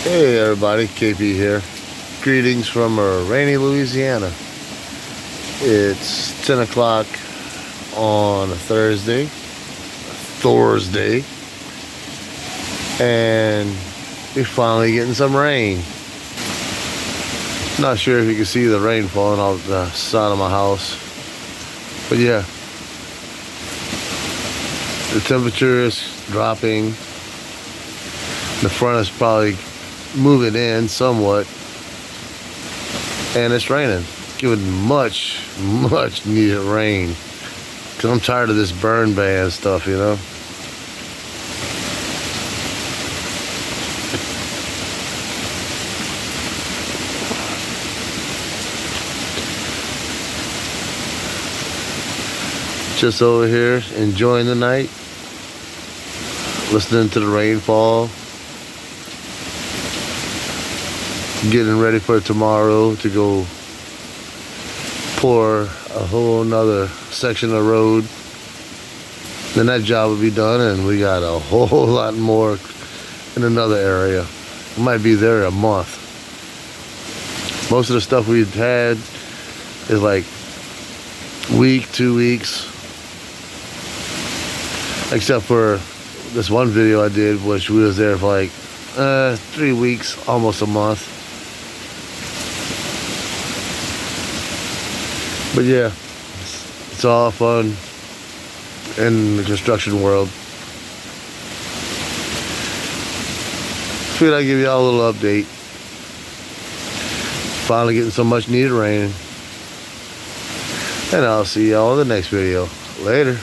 Hey everybody, KP here. Greetings from rainy Louisiana. It's 10 o'clock on a Thursday, and we're finally getting some rain. Not sure if you can see the rain falling off the side of my house, but yeah, the temperature is dropping. The front is probably moving in somewhat, and it's raining, giving much needed rain, because I'm tired of this burn ban stuff, you know. Just over here enjoying the night, listening to the rainfall, getting ready for tomorrow to go pour a whole nother section of road. Then that job will be done, and we got a whole lot more in another area. We might be there a month. Most of the stuff we've had is like week, 2 weeks, except for this one video I did, which we was there for like 3 weeks, almost a month. But yeah, it's all fun in the construction world. Figured I'd give y'all a little update. Finally getting some much needed rain. And I'll see y'all in the next video. Later.